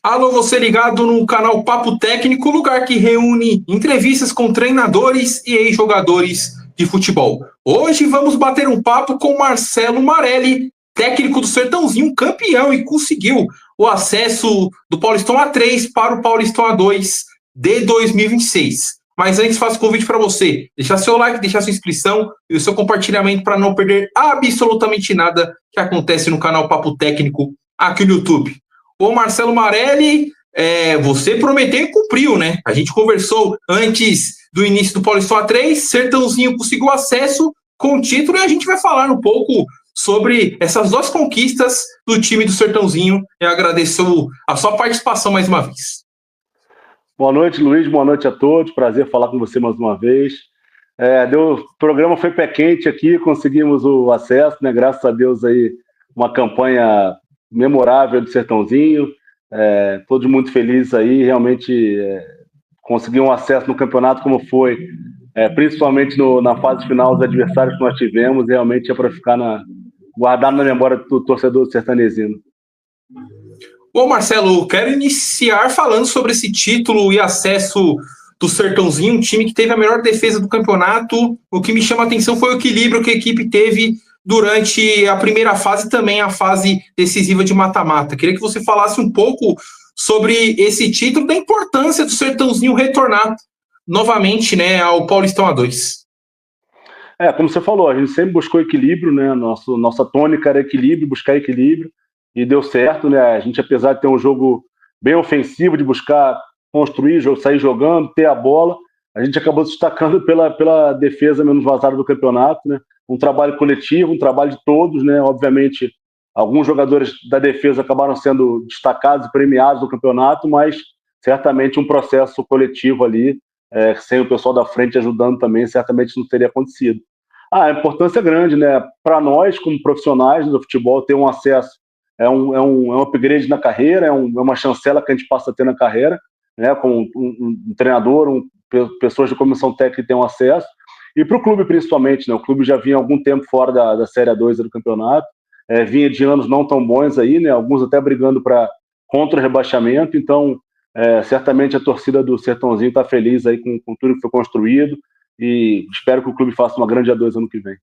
Alô, você ligado no canal Papo Técnico, lugar que reúne entrevistas com treinadores e ex-jogadores de futebol. Hoje vamos bater um papo com Marcelo Marelli, técnico do Sertãozinho, campeão e conseguiu o acesso do Paulistão A3 para o Paulistão A2 de 2026. Mas antes faço convite para você, deixar seu like, deixar sua inscrição e o seu compartilhamento para não perder absolutamente nada que acontece no canal Papo Técnico aqui no YouTube. Ô Marcelo Marelli, você prometeu e cumpriu, né? A gente conversou antes do início do Paulistão A3, Sertãozinho conseguiu acesso com o título e a gente vai falar um pouco sobre essas duas conquistas do time do Sertãozinho. Eu agradeço a sua participação mais uma vez. Boa noite, Luiz, boa noite a todos, prazer falar com você mais uma vez. O programa foi pé quente aqui, conseguimos o acesso, né? Graças a Deus aí, uma campanha memorável do Sertãozinho, todos muito felizes aí, realmente conseguir um acesso no campeonato como foi, principalmente na fase final, os adversários que nós tivemos, realmente é para ficar guardado na memória do torcedor sertanezino. Bom, Marcelo, quero iniciar falando sobre esse título e acesso do Sertãozinho, um time que teve a melhor defesa do campeonato. O que me chama a atenção foi o equilíbrio que a equipe teve durante a primeira fase e também a fase decisiva de mata-mata. Queria que você falasse um pouco sobre esse título, da importância do Sertãozinho retornar novamente, né, ao Paulistão A2. Como você falou, a gente sempre buscou equilíbrio, né? Nossa tônica era equilíbrio, buscar equilíbrio, e deu certo, né? A gente, apesar de ter um jogo bem ofensivo, de buscar construir, sair jogando, ter a bola, a gente acabou se destacando pela defesa menos vazada do campeonato, né? Um trabalho coletivo, um trabalho de todos, né? Obviamente, alguns jogadores da defesa acabaram sendo destacados e premiados no campeonato, mas certamente um processo coletivo ali, sem o pessoal da frente ajudando também, certamente não teria acontecido. A importância é grande, né? Para nós, como profissionais do futebol, ter um acesso é um upgrade na carreira, é uma chancela que a gente passa a ter na carreira, né? Com um treinador, pessoas de comissão técnica que têm um acesso. E para o clube, principalmente, né? O clube já vinha há algum tempo fora da Série A2 do campeonato, vinha de anos não tão bons aí, né? Alguns até brigando contra o rebaixamento. Então, certamente a torcida do Sertãozinho está feliz aí com tudo que foi construído e espero que o clube faça uma grande A2 ano que vem.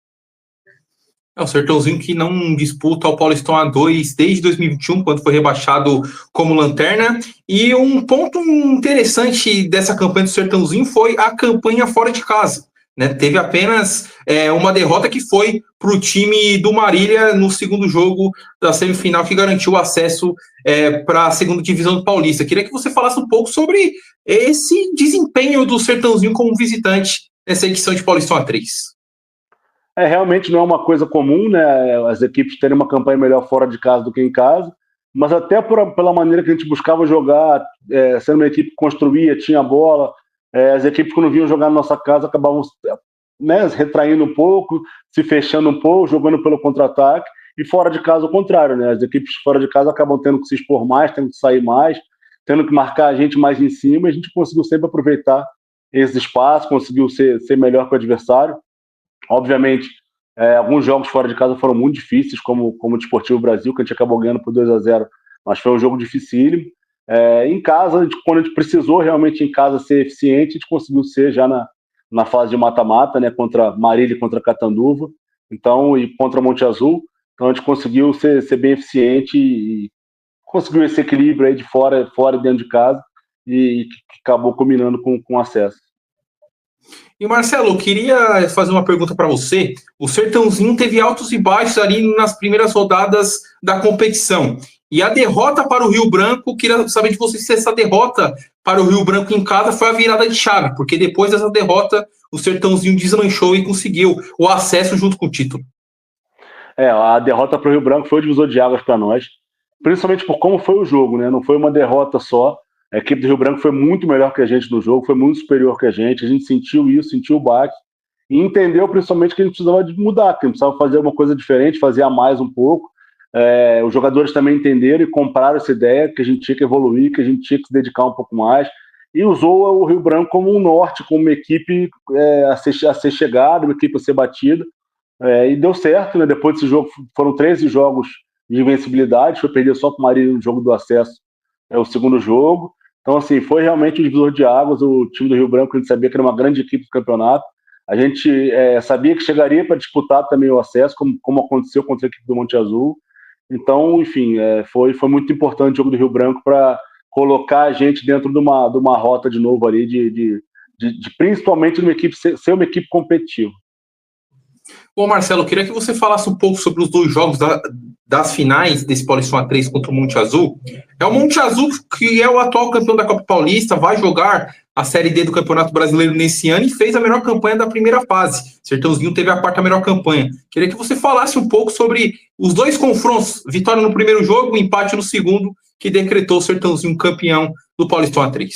O Sertãozinho que não disputa o Paulistão A2 desde 2021, quando foi rebaixado como lanterna. E um ponto interessante dessa campanha do Sertãozinho foi a campanha fora de casa, né? Teve apenas uma derrota que foi para o time do Marília no segundo jogo da semifinal, que garantiu o acesso para a segunda divisão do Paulista. Queria que você falasse um pouco sobre esse desempenho do Sertãozinho como visitante nessa edição de Paulistão A3. Realmente não é uma coisa comum, né? As equipes terem uma campanha melhor fora de casa do que em casa, mas até pela maneira que a gente buscava jogar, sendo uma equipe que construía, tinha bola, as equipes quando vinham jogar na nossa casa acabavam, né, retraindo um pouco, se fechando um pouco, jogando pelo contra-ataque, e fora de casa o contrário, né? As equipes fora de casa acabam tendo que se expor mais, tendo que sair mais, tendo que marcar a gente mais em cima, e a gente conseguiu sempre aproveitar esse espaço, conseguiu ser melhor que o adversário. Obviamente, alguns jogos fora de casa foram muito difíceis, como o Desportivo Brasil, que a gente acabou ganhando por 2-0, mas foi um jogo dificílimo. Em casa, quando a gente precisou realmente em casa ser eficiente, a gente conseguiu ser já na fase de mata-mata, né, contra Marília e contra Catanduva, então, e contra Monte Azul. Então a gente conseguiu ser bem eficiente e conseguiu esse equilíbrio aí de fora e dentro de casa, e que acabou combinando com acesso. E Marcelo, eu queria fazer uma pergunta para você. O Sertãozinho teve altos e baixos ali nas primeiras rodadas da competição. E a derrota para o Rio Branco, queria saber de você se essa derrota para o Rio Branco em casa foi a virada de chave, porque depois dessa derrota o Sertãozinho deslanchou e conseguiu o acesso junto com o título. A derrota para o Rio Branco foi o divisor de águas para nós, principalmente por como foi o jogo, né? Não foi uma derrota só. A equipe do Rio Branco foi muito melhor que a gente no jogo, foi muito superior que a gente sentiu isso, sentiu o baque, e entendeu principalmente que a gente precisava de mudar, que a gente precisava fazer uma coisa diferente, fazer a mais um pouco. Os jogadores também entenderam e compraram essa ideia que a gente tinha que evoluir, que a gente tinha que se dedicar um pouco mais, e usou o Rio Branco como um norte, como uma equipe a ser chegada, uma equipe a ser batida, e deu certo, né? Depois desse jogo foram 13 jogos de invencibilidade, foi perder só para o Marília no jogo do acesso o segundo jogo. Então, assim, foi realmente um divisor de águas. O time do Rio Branco, a gente sabia que era uma grande equipe do campeonato. A gente sabia que chegaria para disputar também o acesso, como aconteceu contra a equipe do Monte Azul. Então, enfim, foi muito importante o jogo do Rio Branco para colocar a gente dentro de uma rota de novo ali, de principalmente uma equipe, ser uma equipe competitiva. Bom, Marcelo, eu queria que você falasse um pouco sobre os dois jogos das finais desse Paulistão A3 contra o Monte Azul. É o Monte Azul que é o atual campeão da Copa Paulista, vai jogar a Série D do Campeonato Brasileiro nesse ano e fez a melhor campanha da primeira fase. Sertãozinho teve a quarta melhor campanha. Queria que você falasse um pouco sobre os dois confrontos, vitória no primeiro jogo, empate no segundo, que decretou o Sertãozinho campeão do Paulistão A3.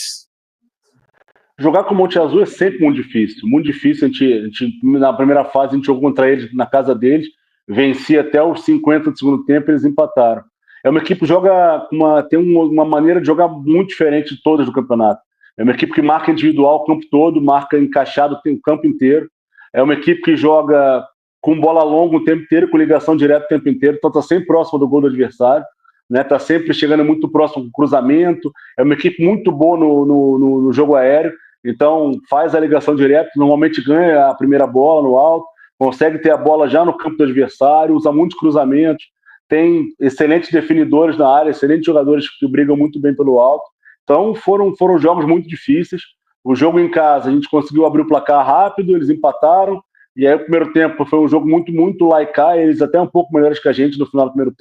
Jogar com o Monte Azul é sempre muito difícil. Muito difícil. A gente, na primeira fase, a gente jogou contra eles na casa deles, vencia até os 50 do segundo tempo, eles empataram. É uma equipe que tem uma maneira de jogar muito diferente de todas do campeonato. É uma equipe que marca individual o campo todo, marca encaixado o campo inteiro. É uma equipe que joga com bola longa o tempo inteiro, com ligação direta o tempo inteiro, então está sempre próximo do gol do adversário, né? Está sempre chegando muito próximo do cruzamento. É uma equipe muito boa no jogo aéreo. Então, faz a ligação direta, normalmente ganha a primeira bola no alto, consegue ter a bola já no campo do adversário, usa muitos cruzamentos, tem excelentes definidores na área, excelentes jogadores que brigam muito bem pelo alto. Então, foram jogos muito difíceis. O jogo em casa, a gente conseguiu abrir o placar rápido, eles empataram, e aí o primeiro tempo foi um jogo muito, muito laicar, eles até um pouco melhores que a gente no final do primeiro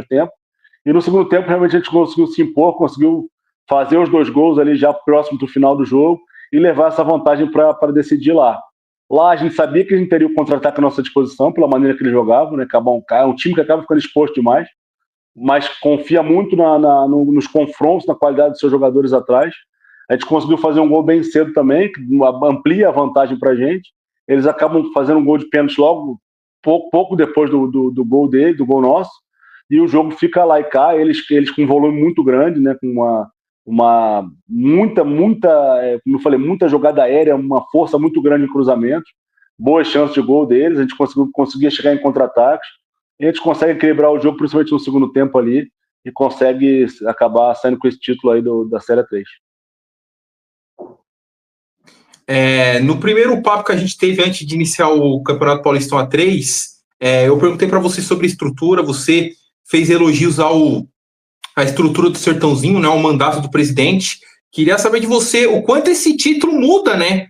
tempo. E no segundo tempo, realmente, a gente conseguiu se impor, conseguiu fazer os 2 gols ali já próximo do final do jogo, e levar essa vantagem para decidir lá. Lá a gente sabia que a gente teria o contra-ataque à nossa disposição, pela maneira que eles jogavam, né? É um time que acaba ficando exposto demais, mas confia muito nos confrontos, na qualidade dos seus jogadores atrás. A gente conseguiu fazer um gol bem cedo também, que amplia a vantagem para a gente. Eles acabam fazendo um gol de pênalti logo, pouco depois do gol dele, do gol nosso, e o jogo fica lá e cá, eles com um volume muito grande, né? Com muita, como eu falei, muita jogada aérea, uma força muito grande em cruzamentos, boas chances de gol deles, a gente conseguia chegar em contra-ataques, e a gente consegue equilibrar o jogo, principalmente no segundo tempo ali, e consegue acabar saindo com esse título aí da Série 3. No primeiro papo que a gente teve antes de iniciar o Campeonato Paulistão A3, eu perguntei para você sobre estrutura, você fez elogios à estrutura do Sertãozinho, né, ao mandato do presidente. Queria saber de você o quanto esse título muda, né,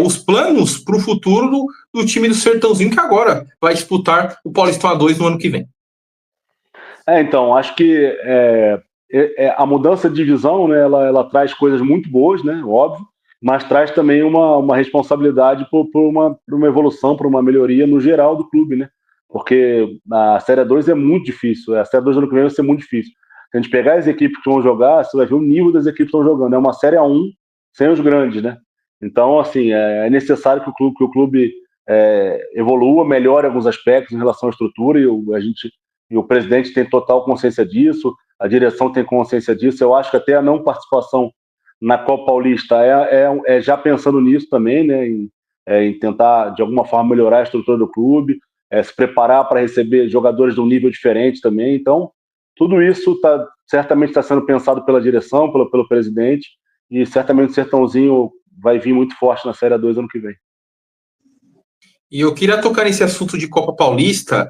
os planos para o futuro do time do Sertãozinho, que agora vai disputar o Paulistão A2 no ano que vem. Então, acho que a mudança de divisão, né, ela traz coisas muito boas, né, óbvio, mas traz também uma responsabilidade por uma evolução, por uma melhoria no geral do clube, né? Porque a Série 2 é muito difícil, a Série 2 do ano que vem vai ser muito difícil. Se a gente pegar as equipes que vão jogar, você vai ver o nível das equipes que estão jogando. É uma Série A1 sem os grandes, né? Então, assim, é necessário que o clube evolua, melhore alguns aspectos em relação à estrutura, e o presidente tem total consciência disso, a direção tem consciência disso. Eu acho que até a não participação na Copa Paulista já pensando nisso também, né, em tentar, de alguma forma, melhorar a estrutura do clube, se preparar para receber jogadores de um nível diferente também. Então, tudo isso certamente está sendo pensado pela direção, pelo presidente, e certamente o Sertãozinho vai vir muito forte na Série 2 ano que vem. E eu queria tocar nesse assunto de Copa Paulista.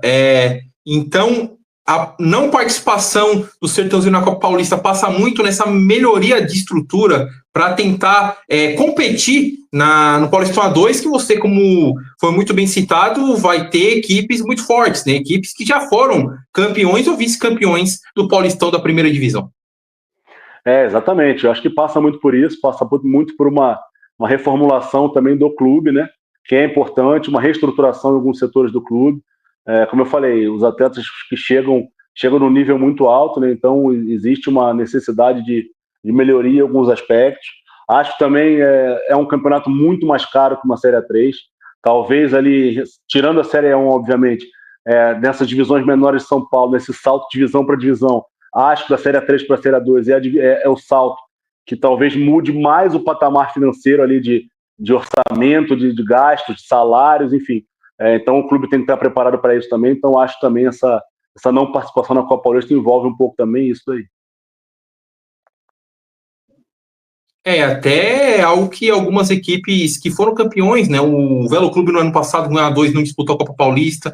Então, a não participação do Sertãozinho na Copa Paulista passa muito nessa melhoria de estrutura para tentar competir no Paulistão A2, que você, como foi muito bem citado, vai ter equipes muito fortes, né? Equipes que já foram campeões ou vice-campeões do Paulistão da primeira divisão. Exatamente. Eu acho que passa muito por isso, passa muito por uma reformulação também do clube, né? Que é importante, uma reestruturação em alguns setores do clube. Como eu falei, os atletas que chegam num nível muito alto, né? Então existe uma necessidade de melhoria em alguns aspectos. Acho que também é um campeonato muito mais caro que uma Série A3. Talvez ali, tirando a Série A1, obviamente, nessas divisões menores de São Paulo, nesse salto de divisão para divisão, acho que da Série A3 para a Série A2 é o salto que talvez mude mais o patamar financeiro ali de orçamento, de gastos, de salários, enfim. Então o clube tem que estar preparado para isso também. Então acho também essa não participação na Copa Paulista envolve um pouco também isso aí. Até algo que algumas equipes que foram campeões, né? O Velo Clube no ano passado ganhou 2, não disputou a Copa Paulista.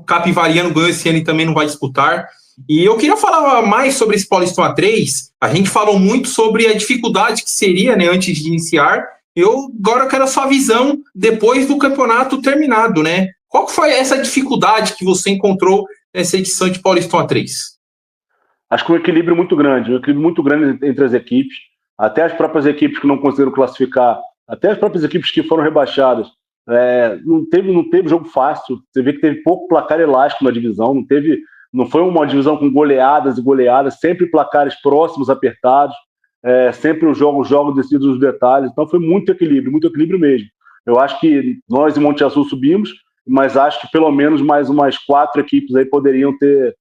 Capivariano ganhou esse ano e também não vai disputar. E eu queria falar mais sobre esse Paulistão A3. A gente falou muito sobre a dificuldade que seria, né, antes de iniciar. Eu agora quero a sua visão depois do campeonato terminado, né? Qual foi essa dificuldade que você encontrou nessa edição de Paulistão A3? Acho que um equilíbrio muito grande entre as equipes, até as próprias equipes que não conseguiram classificar, até as próprias equipes que foram rebaixadas. Não teve jogo fácil. Você vê que teve pouco placar elástico na divisão, não foi uma divisão com goleadas e goleadas, sempre placares próximos, apertados, sempre os jogos decididos nos detalhes. Então foi muito equilíbrio mesmo. Eu acho que nós em Monte Azul subimos, mas acho que pelo menos mais umas 4 equipes aí poderiam ter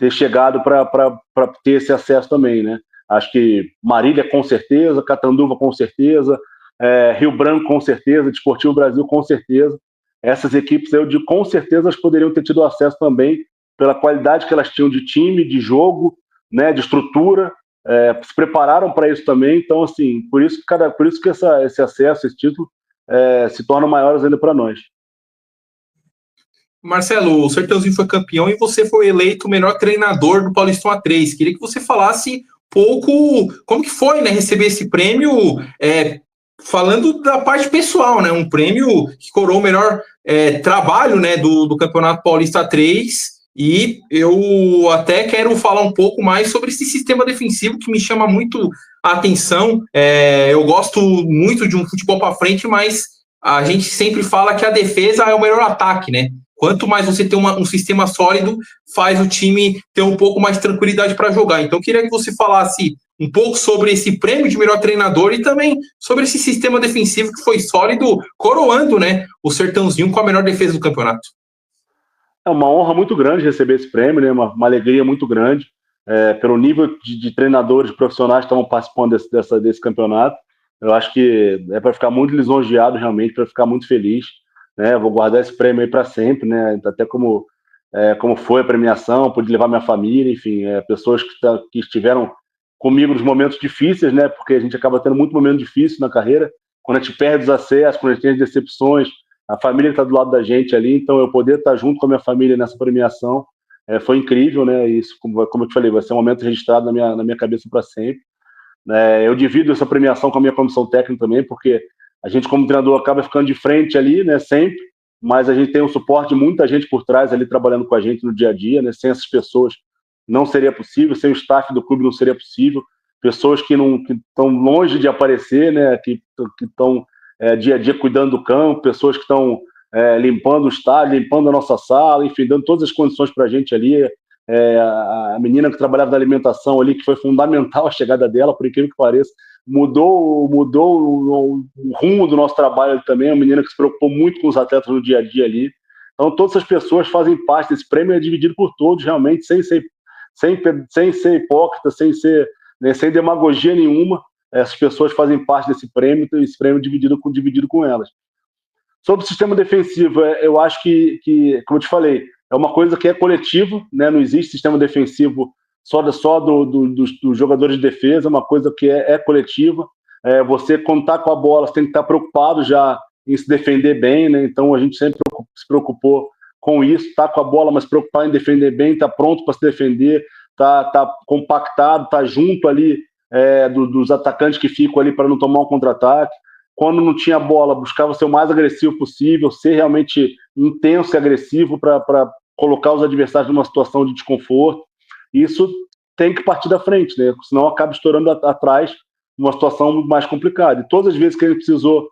chegado para ter esse acesso também, né? Acho que Marília com certeza, Catanduva com certeza, Rio Branco com certeza, Desportivo Brasil com certeza. Essas equipes eu digo com certeza elas poderiam ter tido acesso também pela qualidade que elas tinham de time, de jogo, né, de estrutura, se prepararam para isso também. Então, assim, por isso que esse acesso, esse título se torna maiores ainda para nós. Marcelo, o Sertãozinho foi campeão e você foi eleito o melhor treinador do Paulistão A3. Queria que você falasse um pouco como que foi, né, receber esse prêmio, falando da parte pessoal, né, um prêmio que coroou o melhor trabalho, né, do Campeonato Paulista A3. E eu até quero falar um pouco mais sobre esse sistema defensivo que me chama muito a atenção. Eu gosto muito de um futebol para frente, mas a gente sempre fala que a defesa é o melhor ataque, né? Quanto mais você tem um sistema sólido, faz o time ter um pouco mais de tranquilidade para jogar. Então, eu queria que você falasse um pouco sobre esse prêmio de melhor treinador e também sobre esse sistema defensivo que foi sólido, coroando, né, o Sertãozinho com a melhor defesa do campeonato. É uma honra muito grande receber esse prêmio, né? Uma alegria muito grande pelo nível de treinadores profissionais que estavam participando desse campeonato. Eu acho que é para ficar muito lisonjeado, realmente, para ficar muito feliz. Né? Vou guardar esse prêmio aí para sempre, né? Até como foi a premiação, pude levar minha família, enfim, pessoas que estiveram comigo nos momentos difíceis, né? Porque a gente acaba tendo muito momento difícil na carreira, quando a gente perde os acessos, quando a gente tem as decepções, a família está do lado da gente ali, então eu poder estar junto com a minha família nessa premiação foi incrível, né? Isso, como eu te falei, vai ser um momento registrado na minha cabeça para sempre. Eu divido essa premiação com a minha comissão técnica também, porque a gente, como treinador, acaba ficando de frente ali, né? Sempre, mas a gente tem o suporte de muita gente por trás ali trabalhando com a gente no dia a dia, né? Sem essas pessoas não seria possível, sem o staff do clube não seria possível. Pessoas que estão longe de aparecer, né? Que estão dia a dia cuidando do campo, pessoas que estão limpando o estádio, limpando a nossa sala, enfim, dando todas as condições para a gente ali. A menina que trabalhava na alimentação ali, que foi fundamental a chegada dela, por incrível que pareça, mudou o rumo do nosso trabalho também, uma menina que se preocupou muito com os atletas no dia a dia ali. Então, todas essas pessoas fazem parte desse prêmio, é dividido por todos, realmente, sem ser hipócrita, sem demagogia nenhuma. Essas pessoas fazem parte desse prêmio, e esse prêmio dividido com elas. Sobre o sistema defensivo, eu acho que, como eu te falei, é uma coisa que é coletiva, né? Não existe sistema defensivo só dos jogadores de defesa, é uma coisa que é coletiva. Você, quando está com a bola, você tem que estar preocupado já em se defender bem, né? Então a gente sempre se preocupou com isso, está com a bola, mas preocupado em defender bem, está pronto para se defender, tá compactado, está junto ali dos atacantes que ficam ali para não tomar um contra-ataque. Quando não tinha bola, buscava ser o mais agressivo possível, ser realmente intenso e agressivo para colocar os adversários numa situação de desconforto. Isso tem que partir da frente, né? Senão acaba estourando atrás numa situação mais complicada. E todas as vezes que a gente precisou,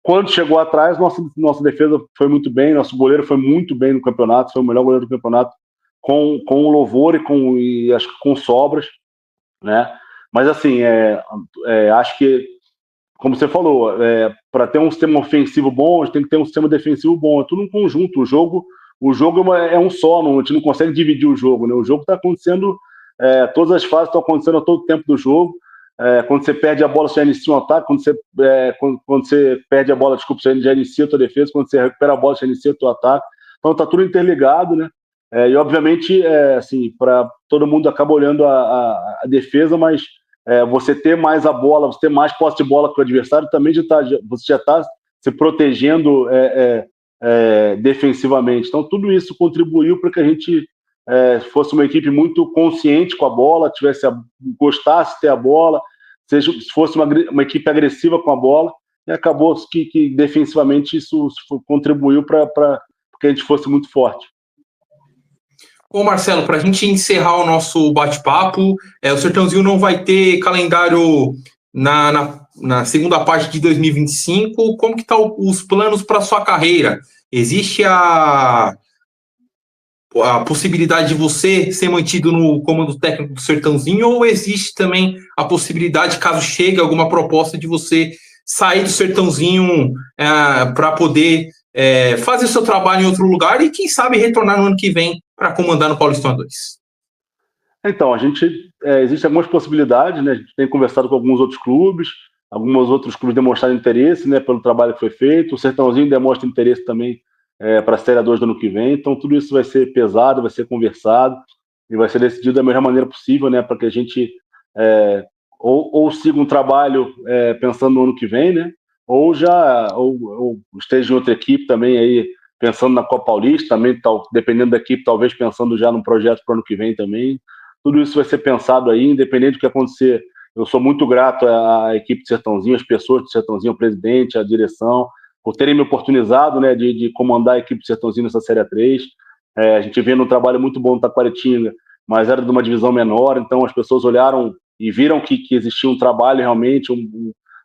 quando chegou atrás, nossa defesa foi muito bem, nosso goleiro foi muito bem no campeonato, foi o melhor goleiro do campeonato, com louvor e acho que com sobras, né? Mas assim, acho que, como você falou, para ter um sistema ofensivo bom, a gente tem que ter um sistema defensivo bom. É tudo um conjunto. O jogo é um só, a gente não consegue dividir o jogo, né? O jogo está acontecendo, todas as fases estão acontecendo a todo tempo do jogo. Quando você perde a bola, você já inicia um ataque. Quando você perde a bola, desculpa, você já inicia a tua defesa. Quando você recupera a bola, você inicia o teu ataque. Então está tudo interligado, né? E obviamente, assim, para todo mundo acaba olhando a defesa, mas você ter mais a bola, você ter mais posse de bola com o adversário, também você já está se protegendo defensivamente. Então, tudo isso contribuiu para que a gente fosse uma equipe muito consciente com a bola, gostasse de ter a bola, fosse uma equipe agressiva com a bola, e acabou que defensivamente isso contribuiu para que a gente fosse muito forte. Ô Marcelo, para a gente encerrar o nosso bate-papo, o Sertãozinho não vai ter calendário na segunda parte de 2025. Como que estão os planos para sua carreira? Existe a possibilidade de você ser mantido no comando técnico do Sertãozinho, ou existe também a possibilidade, caso chegue alguma proposta, de você sair do Sertãozinho para poder fazer seu trabalho em outro lugar e, quem sabe, retornar no ano que vem para comandar no Paulistão A2? Então, existem algumas possibilidades, né? A gente tem conversado com alguns outros clubes, alguns outros clubes demonstraram interesse, né, pelo trabalho que foi feito. O Sertãozinho demonstra interesse também para a Série A2 do ano que vem. Então, tudo isso vai ser pesado, vai ser conversado e vai ser decidido da melhor maneira possível, né, para que a gente ou siga um trabalho pensando no ano que vem, né, ou esteja em outra equipe também aí, pensando na Copa Paulista, também, dependendo da equipe, talvez pensando já num projeto para o ano que vem também. Tudo isso vai ser pensado aí, independente do que acontecer. Eu sou muito grato à equipe do Sertãozinho, às pessoas do Sertãozinho, ao presidente, à direção, por terem me oportunizado, né, de comandar a equipe do Sertãozinho nessa Série A3. A gente vê um trabalho muito bom no Taquaritinga, mas era de uma divisão menor, então as pessoas olharam e viram que existia um trabalho realmente,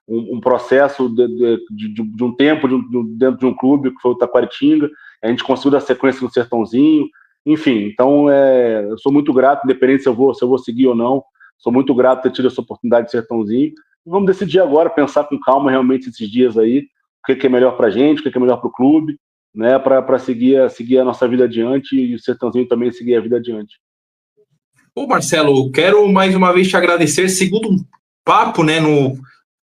um processo de um tempo dentro de um clube, que foi o Taquaritinga. A gente conseguiu dar sequência no Sertãozinho. Enfim, então eu sou muito grato, independente se eu vou seguir ou não. Sou muito grato por ter tido essa oportunidade de Sertãozinho. E vamos decidir agora, pensar com calma realmente esses dias aí, o que é melhor para a gente, o que é melhor para o clube, né, para seguir a nossa vida adiante e o Sertãozinho também seguir a vida adiante. Ô Marcelo, quero mais uma vez te agradecer. Segundo papo, né, no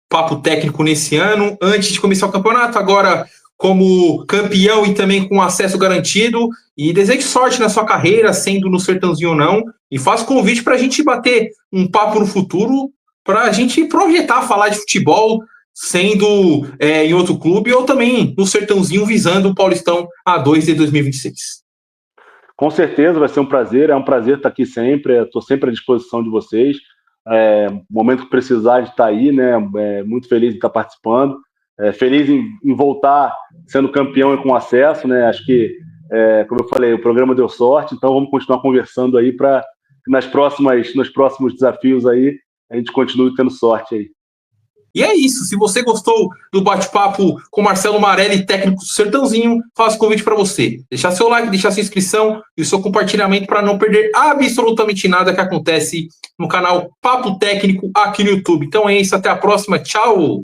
Papo Técnico nesse ano, antes de começar o campeonato, agora como campeão e também com acesso garantido, e desejo sorte na sua carreira, sendo no Sertãozinho ou não, e faço convite para a gente bater um papo no futuro, para a gente projetar, falar de futebol, sendo em outro clube, ou também no Sertãozinho, visando o Paulistão A2 de 2026. Com certeza vai ser um prazer, é um prazer estar aqui sempre, estou sempre à disposição de vocês. Momento que precisar de estar aí, né? Muito feliz de estar participando, feliz em voltar sendo campeão e com acesso, né? Acho que, como eu falei, o programa deu sorte, então vamos continuar conversando aí para que nos próximos desafios aí a gente continue tendo sorte aí. E é isso, se você gostou do bate-papo com Marcelo Marelli, técnico do Sertãozinho, faço convite para você. Deixar seu like, deixar sua inscrição e o seu compartilhamento para não perder absolutamente nada que acontece no canal Papo Técnico aqui no YouTube. Então é isso, até a próxima, tchau!